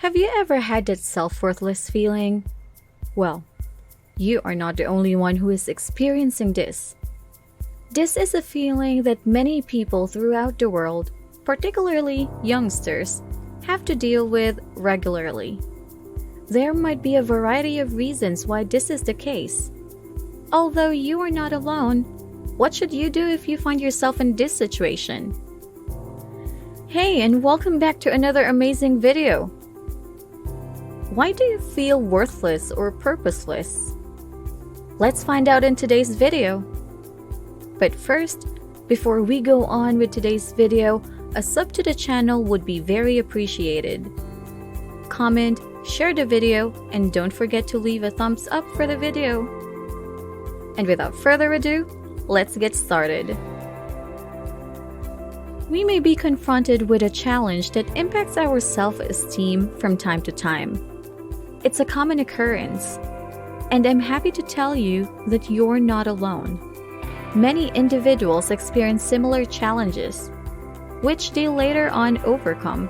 Have you ever had that self-worthless feeling? Well, you are not the only one who is experiencing this. This is a feeling that many people throughout the world, particularly youngsters, have to deal with regularly. There might be a variety of reasons why this is the case. Although you are not alone, what should you do if you find yourself in this situation? Hey, and welcome back to another amazing video. Why do you feel worthless or purposeless? Let's find out in today's video. But first, before we go on with today's video, a sub to the channel would be very appreciated. Comment, share the video, and don't forget to leave a thumbs up for the video. And without further ado, let's get started. We may be confronted with a challenge that impacts our self-esteem from time to time. It's a common occurrence, and I'm happy to tell you that you're not alone. Many individuals experience similar challenges, which they later on overcome.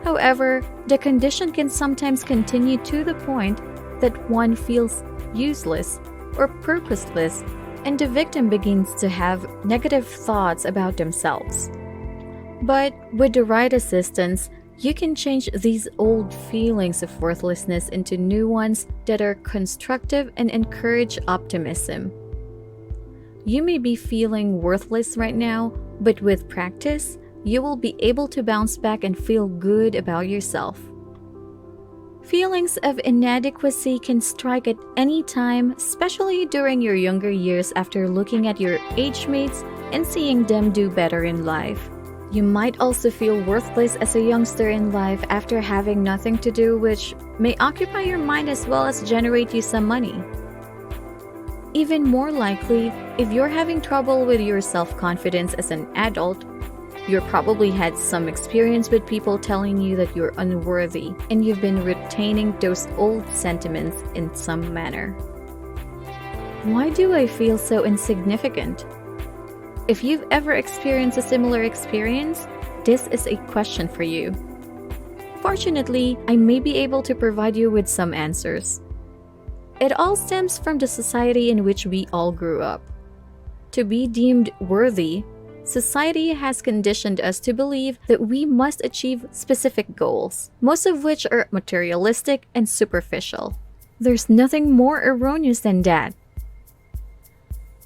However, the condition can sometimes continue to the point that one feels useless or purposeless, and the victim begins to have negative thoughts about themselves. But with the right assistance, you can change these old feelings of worthlessness into new ones that are constructive and encourage optimism. You may be feeling worthless right now, but with practice, you will be able to bounce back and feel good about yourself. Feelings of inadequacy can strike at any time, especially during your younger years after looking at your age mates and seeing them do better in life. You might also feel worthless as a youngster in life after having nothing to do, which may occupy your mind as well as generate you some money. Even more likely, if you're having trouble with your self-confidence as an adult, you probably had some experience with people telling you that you're unworthy, and you've been retaining those old sentiments in some manner. Why do I feel so insignificant? If you've ever experienced a similar experience, this is a question for you. Fortunately, I may be able to provide you with some answers. It all stems from the society in which we all grew up. To be deemed worthy, society has conditioned us to believe that we must achieve specific goals, most of which are materialistic and superficial. There's nothing more erroneous than that.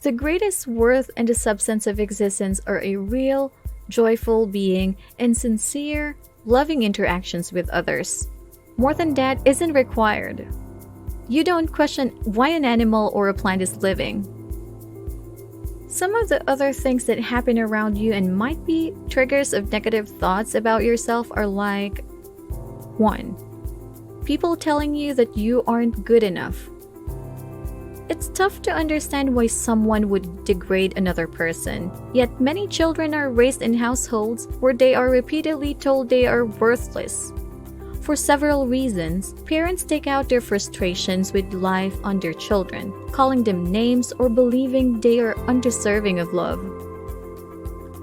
The greatest worth and the substance of existence are a real, joyful being and sincere, loving interactions with others. More than that isn't required. You don't question why an animal or a plant is living. Some of the other things that happen around you and might be triggers of negative thoughts about yourself are like 1. People telling you that you aren't good enough. It's tough to understand why someone would degrade another person, yet many children are raised in households where they are repeatedly told they are worthless. For several reasons, parents take out their frustrations with life on their children, calling them names or believing they are undeserving of love.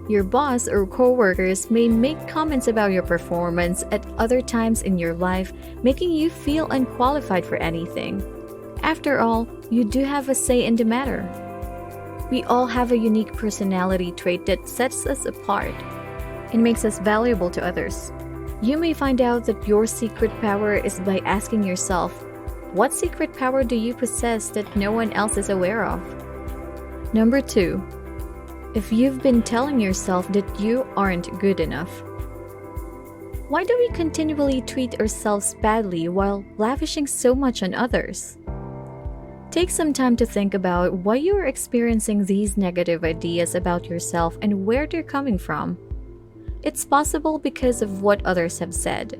Your boss or coworkers may make comments about your performance at other times in your life, making you feel unqualified for anything. After all, you do have a say in the matter. We all have a unique personality trait that sets us apart and makes us valuable to others. You may find out that your secret power is by asking yourself, what secret power do you possess that no one else is aware of? Number 2. If you've been telling yourself that you aren't good enough. Why do we continually treat ourselves badly while lavishing so much on others? Take some time to think about why you are experiencing these negative ideas about yourself and where they're coming from. It's possible because of what others have said.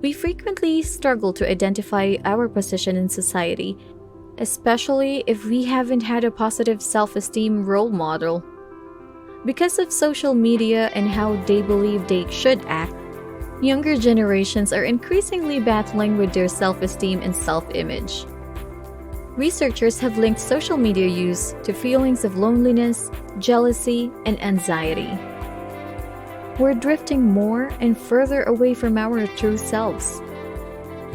We frequently struggle to identify our position in society, especially if we haven't had a positive self-esteem role model. Because of social media and how they believe they should act, younger generations are increasingly battling with their self-esteem and self-image. Researchers have linked social media use to feelings of loneliness, jealousy, and anxiety. we're drifting more and further away from our true selves.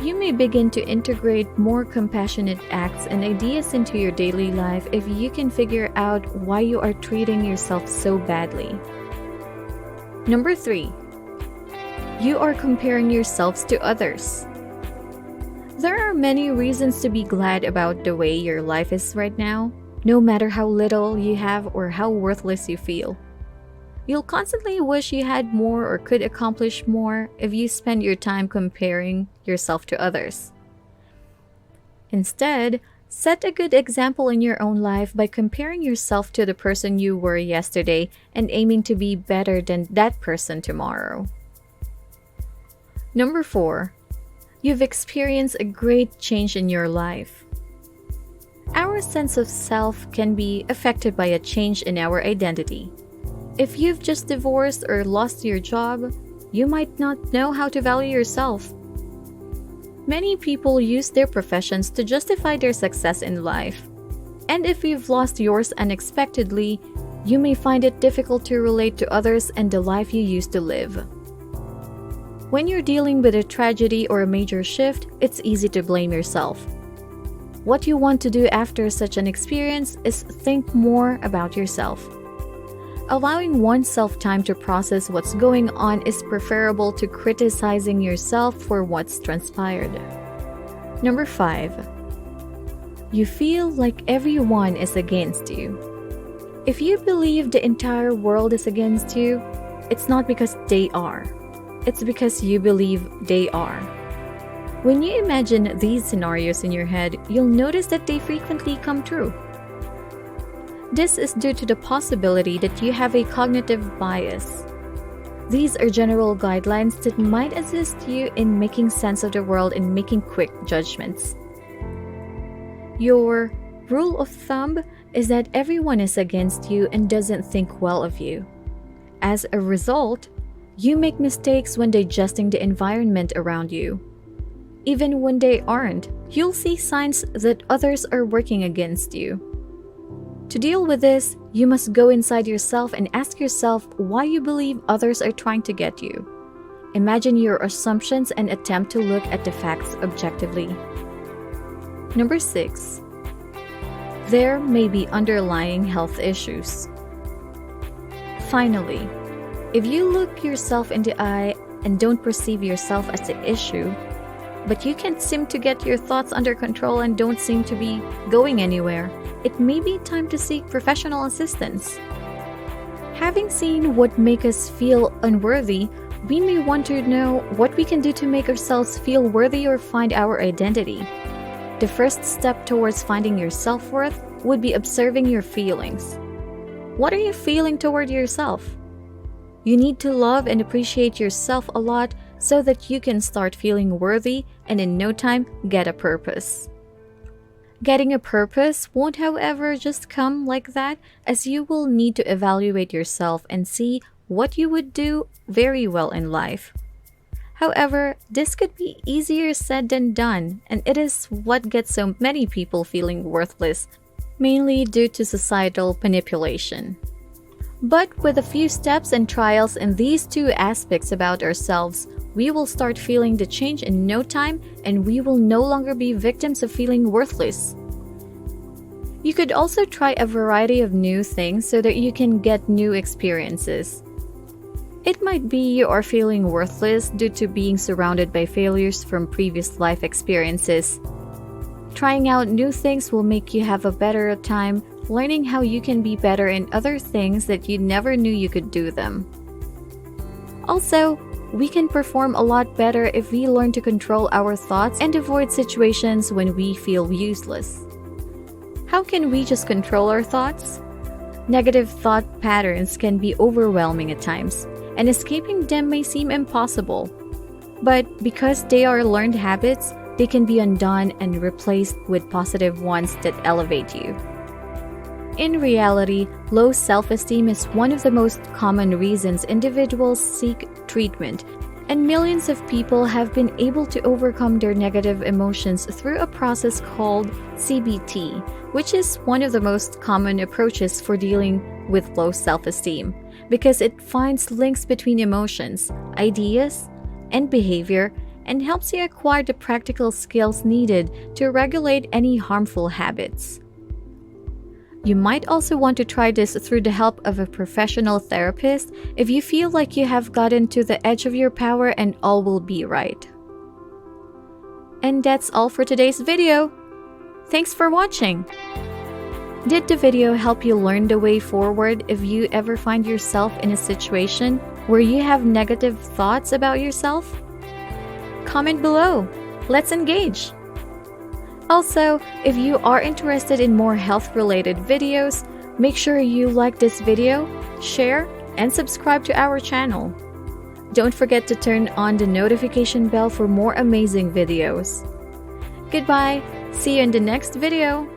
You may begin to integrate more compassionate acts and ideas into your daily life if you can figure out why you are treating yourself so badly. Number 3. You are comparing yourselves to others. There are many reasons to be glad about the way your life is right now, no matter how little you have or how worthless you feel. You'll constantly wish you had more or could accomplish more if you spend your time comparing yourself to others. Instead, set a good example in your own life by comparing yourself to the person you were yesterday and aiming to be better than that person tomorrow. Number 4. You've experienced a great change in your life. Our sense of self can be affected by a change in our identity. If you've just divorced or lost your job, you might not know how to value yourself. Many people use their professions to justify their success in life. And if you've lost yours unexpectedly, you may find it difficult to relate to others and the life you used to live. When you're dealing with a tragedy or a major shift, it's easy to blame yourself. What you want to do after such an experience is think more about yourself. Allowing oneself time to process what's going on is preferable to criticizing yourself for what's transpired. Number 5. You feel like everyone is against you. If you believe the entire world is against you, it's not because they are. It's because you believe they are. When you imagine these scenarios in your head, you'll notice that they frequently come true. This is due to the possibility that you have a cognitive bias. These are general guidelines that might assist you in making sense of the world and making quick judgments. Your rule of thumb is that everyone is against you and doesn't think well of you. As a result, you make mistakes when digesting the environment around you. Even when they aren't, you'll see signs that others are working against you. To deal with this, you must go inside yourself and ask yourself why you believe others are trying to get you. Imagine your assumptions and attempt to look at the facts objectively. Number 6. There may be underlying health issues. Finally, if you look yourself in the eye and don't perceive yourself as the issue, but you can't seem to get your thoughts under control and don't seem to be going anywhere, it may be time to seek professional assistance. Having seen what makes us feel unworthy, we may want to know what we can do to make ourselves feel worthy or find our identity. The first step towards finding your self-worth would be observing your feelings. What are you feeling toward yourself? You need to love and appreciate yourself a lot so that you can start feeling worthy and in no time get a purpose. Getting a purpose won't, however, just come like that, as you will need to evaluate yourself and see what you would do very well in life. However, this could be easier said than done, and it is what gets so many people feeling worthless, mainly due to societal manipulation. But with a few steps and trials in these two aspects about ourselves, we will start feeling the change in no time, and we will no longer be victims of feeling worthless. You could also try a variety of new things so that you can get new experiences. It might be you are feeling worthless due to being surrounded by failures from previous life experiences. Trying out new things will make you have a better time learning how you can be better in other things that you never knew you could do them. Also, we can perform a lot better if we learn to control our thoughts and avoid situations when we feel useless. How can we just control our thoughts? Negative thought patterns can be overwhelming at times, and escaping them may seem impossible. But because they are learned habits, they can be undone and replaced with positive ones that elevate you. In reality, low self-esteem is one of the most common reasons individuals seek treatment, and millions of people have been able to overcome their negative emotions through a process called CBT, which is one of the most common approaches for dealing with low self-esteem, because it finds links between emotions, ideas, and behavior and helps you acquire the practical skills needed to regulate any harmful habits. You might also want to try this through the help of a professional therapist if you feel like you have gotten to the edge of your power and all will be right. And that's all for today's video. Thanks for watching. Did the video help you learn the way forward if you ever find yourself in a situation where you have negative thoughts about yourself? Comment below. Let's engage. Also, if you are interested in more health-related videos, make sure you like this video, share, and subscribe to our channel. Don't forget to turn on the notification bell for more amazing videos. Goodbye. See you in the next video.